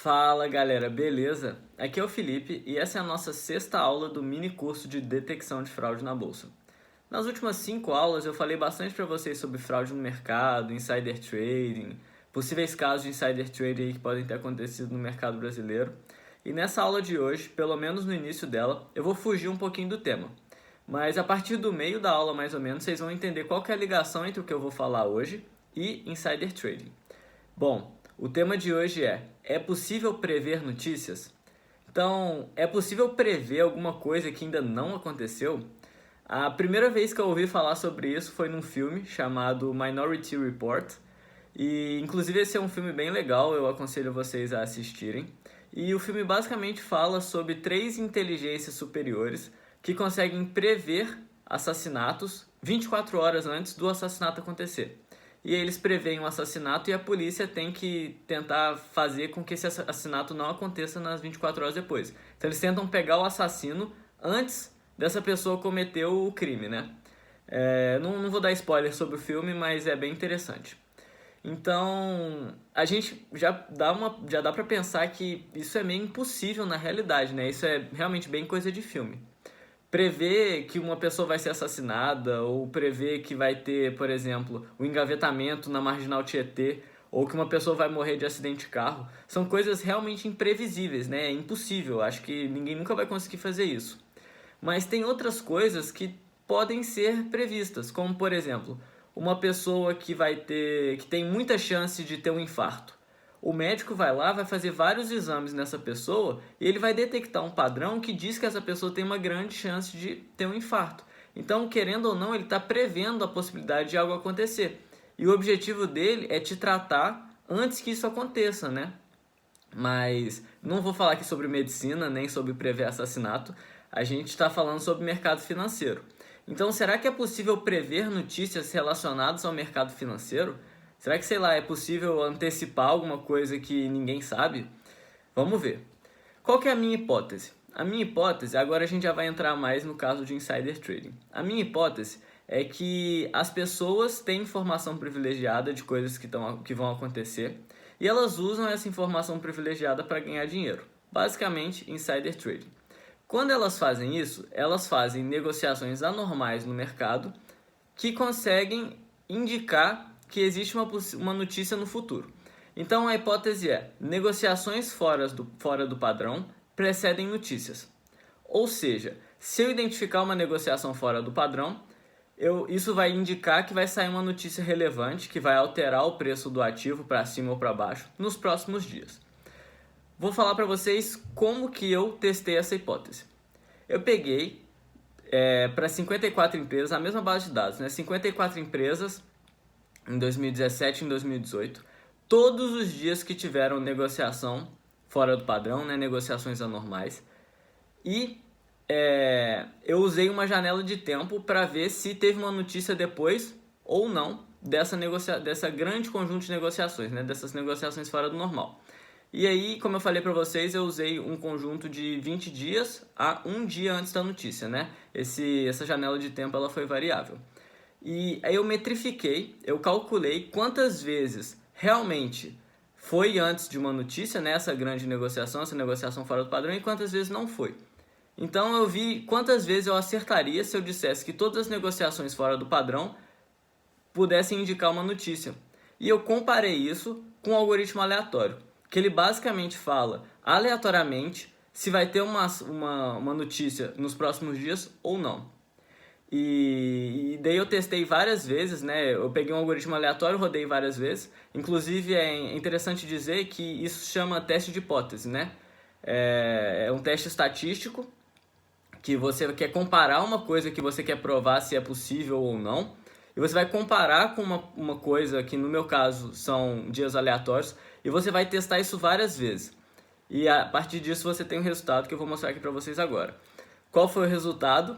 Fala galera, beleza? Aqui é o Felipe e essa é a nossa sexta aula do mini curso de detecção de fraude na bolsa. Nas últimas 5 aulas eu falei bastante para vocês sobre fraude no mercado, insider trading, possíveis casos de insider trading que podem ter acontecido no mercado brasileiro. E nessa aula de hoje, pelo menos no início dela, eu vou fugir um pouquinho do tema. Mas a partir do meio da aula mais ou menos, vocês vão entender qual que é a ligação entre o que eu vou falar hoje e insider trading. Bom, o tema de hoje é possível prever notícias? Então, é possível prever alguma coisa que ainda não aconteceu? A primeira vez que eu ouvi falar sobre isso foi num filme chamado Minority Report. E, inclusive, esse é um filme bem legal, eu aconselho vocês a assistirem. E o filme basicamente fala sobre 3 inteligências superiores que conseguem prever assassinatos 24 horas antes do assassinato acontecer. E eles preveem um assassinato e a polícia tem que tentar fazer com que esse assassinato não aconteça nas 24 horas depois. Então eles tentam pegar o assassino antes dessa pessoa cometer o crime, né? Não vou dar spoiler sobre o filme, mas é bem interessante. Então, a gente já dá pra pensar que isso é meio impossível na realidade, né? Isso é realmente bem coisa de filme. Prever que uma pessoa vai ser assassinada ou prever que vai ter, por exemplo, um engavetamento na Marginal Tietê ou que uma pessoa vai morrer de acidente de carro, são coisas realmente imprevisíveis, né? É impossível, acho que ninguém nunca vai conseguir fazer isso. Mas tem outras coisas que podem ser previstas, como por exemplo, uma pessoa que tem muita chance de ter um infarto. O médico vai lá, vai fazer vários exames nessa pessoa e ele vai detectar um padrão que diz que essa pessoa tem uma grande chance de ter um infarto. Então, querendo ou não, ele está prevendo a possibilidade de algo acontecer. E o objetivo dele é te tratar antes que isso aconteça, né? Mas não vou falar aqui sobre medicina, nem sobre prever assassinato. A gente está falando sobre mercado financeiro. Então, será que é possível prever notícias relacionadas ao mercado financeiro? Será que, sei lá, é possível antecipar alguma coisa que ninguém sabe? Vamos ver. Qual que é a minha hipótese? A minha hipótese, agora a gente já vai entrar mais no caso de insider trading. A minha hipótese é que as pessoas têm informação privilegiada de coisas que vão acontecer e elas usam essa informação privilegiada para ganhar dinheiro. Basicamente, insider trading. Quando elas fazem isso, elas fazem negociações anormais no mercado que conseguem indicar que existe uma notícia no futuro. Então a hipótese é: negociações fora do padrão precedem notícias. Ou seja, se eu identificar uma negociação fora do padrão, isso vai indicar que vai sair uma notícia relevante que vai alterar o preço do ativo para cima ou para baixo nos próximos dias. Vou falar para vocês como que eu testei essa hipótese. Eu peguei para 54 empresas, a mesma base de dados, né? 54 empresas em 2017 e em 2018, todos os dias que tiveram negociação fora do padrão, né, negociações anormais, e eu usei uma janela de tempo para ver se teve uma notícia depois ou não dessa grande conjunto de negociações, né, dessas negociações fora do normal. E aí, como eu falei para vocês, eu usei um conjunto de 20 dias a 1 dia antes da notícia, né? Essa janela de tempo ela foi variável. E aí eu metrifiquei, eu calculei quantas vezes realmente foi antes de uma notícia, né, essa grande negociação, essa negociação fora do padrão, e quantas vezes não foi. Então eu vi quantas vezes eu acertaria se eu dissesse que todas as negociações fora do padrão pudessem indicar uma notícia. E eu comparei isso com um algoritmo aleatório, que ele basicamente fala aleatoriamente se vai ter uma notícia nos próximos dias ou não. E daí eu testei várias vezes, né? Eu peguei um algoritmo aleatório, rodei várias vezes. Inclusive é interessante dizer que isso se chama teste de hipótese, né? É um teste estatístico que você quer comparar uma coisa que você quer provar se é possível ou não. E você vai comparar com uma coisa que no meu caso são dias aleatórios e você vai testar isso várias vezes. E a partir disso você tem um resultado que eu vou mostrar aqui para vocês agora. Qual foi o resultado?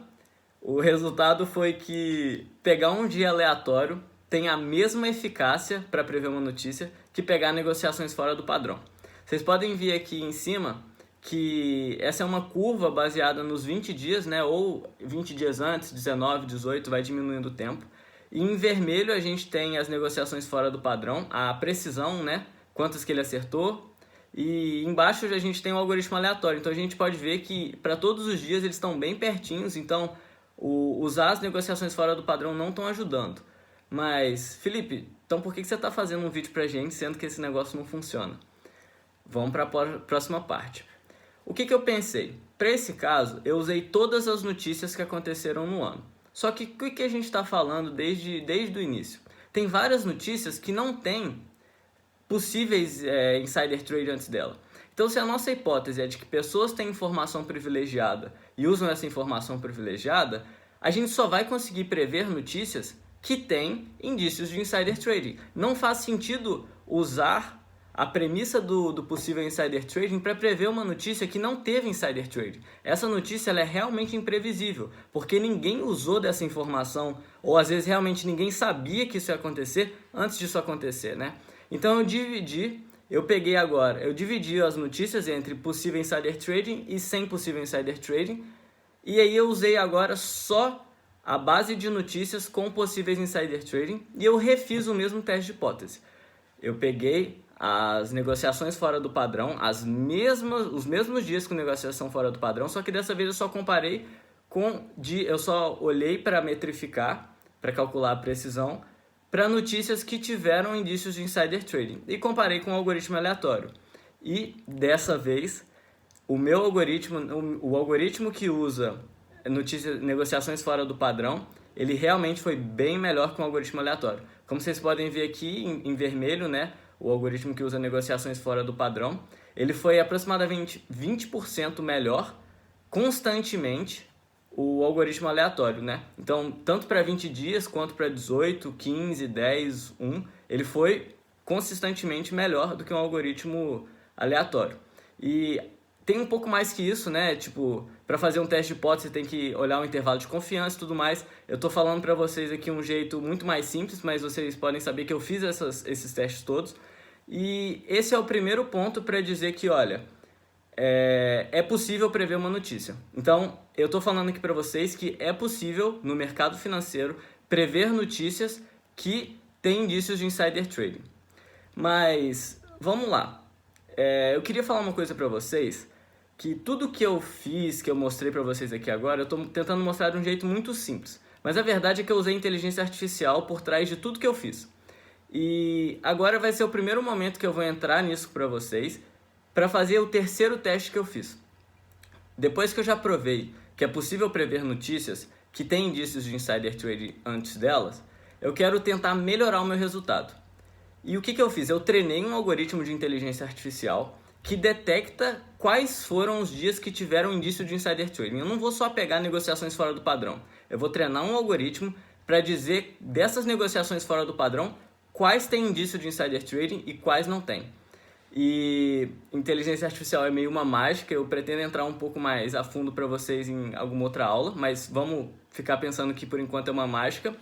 O resultado foi que pegar um dia aleatório tem a mesma eficácia para prever uma notícia que pegar negociações fora do padrão. Vocês podem ver aqui em cima que essa é uma curva baseada nos 20 dias, né? Ou 20 dias antes, 19, 18, vai diminuindo o tempo. E em vermelho a gente tem as negociações fora do padrão, a precisão, né? Quantas que ele acertou. E embaixo a gente tem um algoritmo aleatório, então a gente pode ver que para todos os dias eles estão bem pertinhos, então usar as negociações fora do padrão não estão ajudando. Mas, Felipe, então por que você está fazendo um vídeo pra gente, sendo que esse negócio não funciona? Vamos para a próxima parte. O que eu pensei? Para esse caso, eu usei todas as notícias que aconteceram no ano. Só que o que a gente está falando desde o início? Tem várias notícias que não têm possíveis insider trade antes dela. Então, se a nossa hipótese é de que pessoas têm informação privilegiada e usam essa informação privilegiada, a gente só vai conseguir prever notícias que têm indícios de insider trading. Não faz sentido usar a premissa do possível insider trading para prever uma notícia que não teve insider trading. Essa notícia ela é realmente imprevisível, porque ninguém usou dessa informação, ou às vezes realmente ninguém sabia que isso ia acontecer antes disso acontecer, né? Então eu dividi as notícias entre possível insider trading e sem possível insider trading, e aí eu usei agora só a base de notícias com possíveis insider trading e eu refiz o mesmo teste de hipótese. Eu peguei as negociações fora do padrão, os mesmos dias com negociação fora do padrão, só que dessa vez eu só comparei eu só olhei para metrificar, para calcular a precisão, para notícias que tiveram indícios de insider trading e comparei com um algoritmo aleatório. E dessa vez, o algoritmo que usa negociações fora do padrão, ele realmente foi bem melhor que um algoritmo aleatório. Como vocês podem ver aqui em vermelho, né, o algoritmo que usa negociações fora do padrão, ele foi aproximadamente 20% melhor constantemente o algoritmo aleatório, né? Então, tanto para 20 dias quanto para 18, 15, 10, 1, ele foi consistentemente melhor do que um algoritmo aleatório. E tem um pouco mais que isso, né? Tipo, para fazer um teste de hipótese, você tem que olhar o intervalo de confiança e tudo mais. Eu tô falando para vocês aqui um jeito muito mais simples, mas vocês podem saber que eu fiz esses testes todos. E esse é o primeiro ponto para dizer que, olha, é possível prever uma notícia. Então, eu tô falando aqui para vocês que é possível, no mercado financeiro, prever notícias que têm indícios de insider trading. Mas, vamos lá. Eu queria falar uma coisa para vocês, que tudo que eu fiz, que eu mostrei para vocês aqui agora, eu estou tentando mostrar de um jeito muito simples. Mas a verdade é que eu usei inteligência artificial por trás de tudo que eu fiz. E agora vai ser o primeiro momento que eu vou entrar nisso para vocês, para fazer o terceiro teste que eu fiz. Depois que eu já provei que é possível prever notícias que têm indícios de insider trading antes delas, eu quero tentar melhorar o meu resultado. E o que eu fiz? Eu treinei um algoritmo de inteligência artificial que detecta quais foram os dias que tiveram indício de insider trading. Eu não vou só pegar negociações fora do padrão. Eu vou treinar um algoritmo para dizer dessas negociações fora do padrão quais têm indício de insider trading e quais não têm. E inteligência artificial é meio uma mágica, eu pretendo entrar um pouco mais a fundo para vocês em alguma outra aula, mas vamos ficar pensando que por enquanto é uma mágica.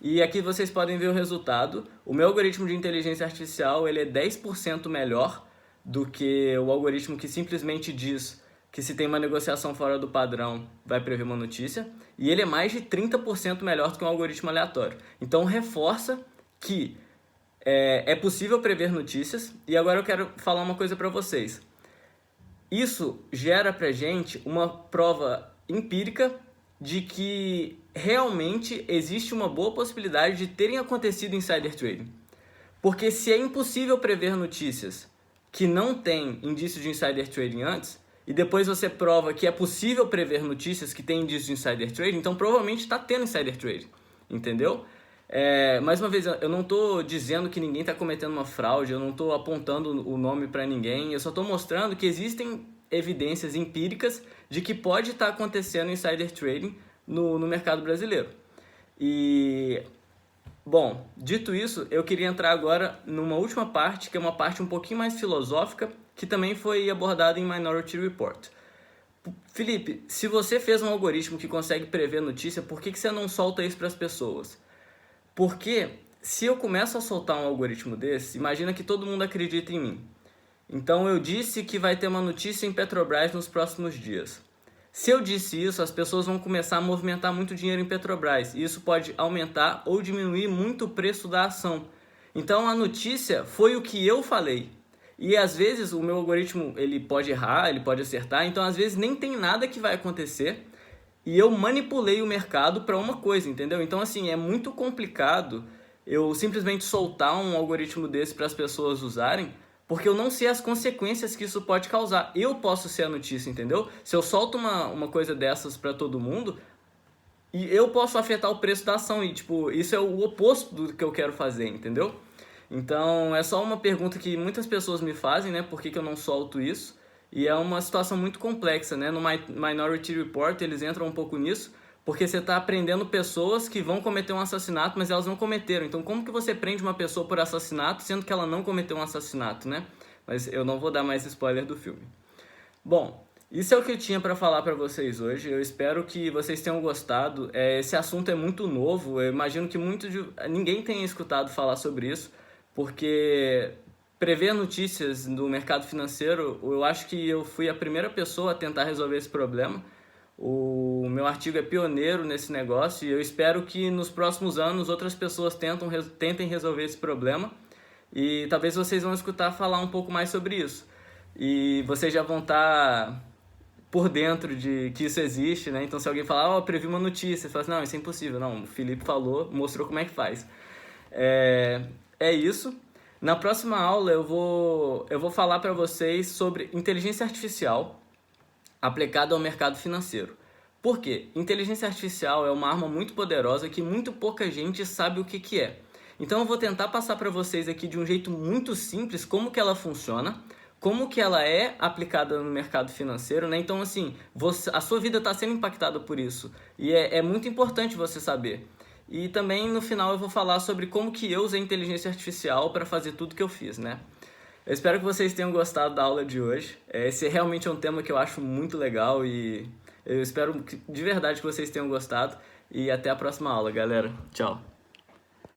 E aqui vocês podem ver o resultado. O meu algoritmo de inteligência artificial ele é 10% melhor do que o algoritmo que simplesmente diz que se tem uma negociação fora do padrão vai prever uma notícia. E ele é mais de 30% melhor do que um algoritmo aleatório. Então reforça que é possível prever notícias. E agora eu quero falar uma coisa para vocês. Isso gera pra gente uma prova empírica de que realmente existe uma boa possibilidade de terem acontecido insider trading. Porque se é impossível prever notícias que não têm indício de insider trading antes, e depois você prova que é possível prever notícias que têm indício de insider trading, então provavelmente está tendo insider trading, entendeu? Mais uma vez, eu não estou dizendo que ninguém está cometendo uma fraude, eu não estou apontando o nome para ninguém, eu só estou mostrando que existem evidências empíricas de que pode estar acontecendo insider trading no mercado brasileiro. E, bom, dito isso, eu queria entrar agora numa última parte, que é uma parte um pouquinho mais filosófica, que também foi abordada em Minority Report. Felipe, se você fez um algoritmo que consegue prever notícia, por que você não solta isso para as pessoas? Porque se eu começo a soltar um algoritmo desse, imagina que todo mundo acredita em mim. Então eu disse que vai ter uma notícia em Petrobras nos próximos dias. Se eu disse isso, as pessoas vão começar a movimentar muito dinheiro em Petrobras. E isso pode aumentar ou diminuir muito o preço da ação. Então a notícia foi o que eu falei. E às vezes o meu algoritmo ele pode errar, ele pode acertar, então às vezes nem tem nada que vai acontecer e eu manipulei o mercado para uma coisa, entendeu? Então assim, é muito complicado eu simplesmente soltar um algoritmo desse para as pessoas usarem, porque eu não sei as consequências que isso pode causar. Eu posso ser a notícia, entendeu? Se eu solto uma coisa dessas para todo mundo, e eu posso afetar o preço da ação e, tipo, isso é o oposto do que eu quero fazer, entendeu? Então, é só uma pergunta que muitas pessoas me fazem, né? Por que que eu não solto isso? E é uma situação muito complexa, né? No Minority Report, eles entram um pouco nisso, porque você está prendendo pessoas que vão cometer um assassinato, mas elas não cometeram. Então, como que você prende uma pessoa por assassinato, sendo que ela não cometeu um assassinato, né? Mas eu não vou dar mais spoiler do filme. Bom, isso é o que eu tinha para falar para vocês hoje. Eu espero que vocês tenham gostado. Esse assunto é muito novo. Eu imagino que ninguém tenha escutado falar sobre isso, porque prever notícias do mercado financeiro, eu acho que eu fui a primeira pessoa a tentar resolver esse problema. O meu artigo é pioneiro nesse negócio e eu espero que nos próximos anos outras pessoas tentem resolver esse problema e talvez vocês vão escutar falar um pouco mais sobre isso. E vocês já vão estar por dentro de que isso existe, né? Então se alguém falar, ó, previ uma notícia, você fala assim, não, isso é impossível. Não, o Felipe falou, mostrou como é que faz. É isso. Na próxima aula eu vou falar para vocês sobre inteligência artificial aplicada ao mercado financeiro. Por quê? Inteligência artificial é uma arma muito poderosa que muito pouca gente sabe o que é. Então eu vou tentar passar para vocês aqui de um jeito muito simples como que ela funciona, como que ela é aplicada no mercado financeiro, né? Então assim, a sua vida está sendo impactada por isso e é muito importante você saber. E também no final eu vou falar sobre como que eu usei inteligência artificial para fazer tudo que eu fiz, né? Eu espero que vocês tenham gostado da aula de hoje. Esse realmente é um tema que eu acho muito legal e eu espero de verdade que vocês tenham gostado. E até a próxima aula, galera. Tchau!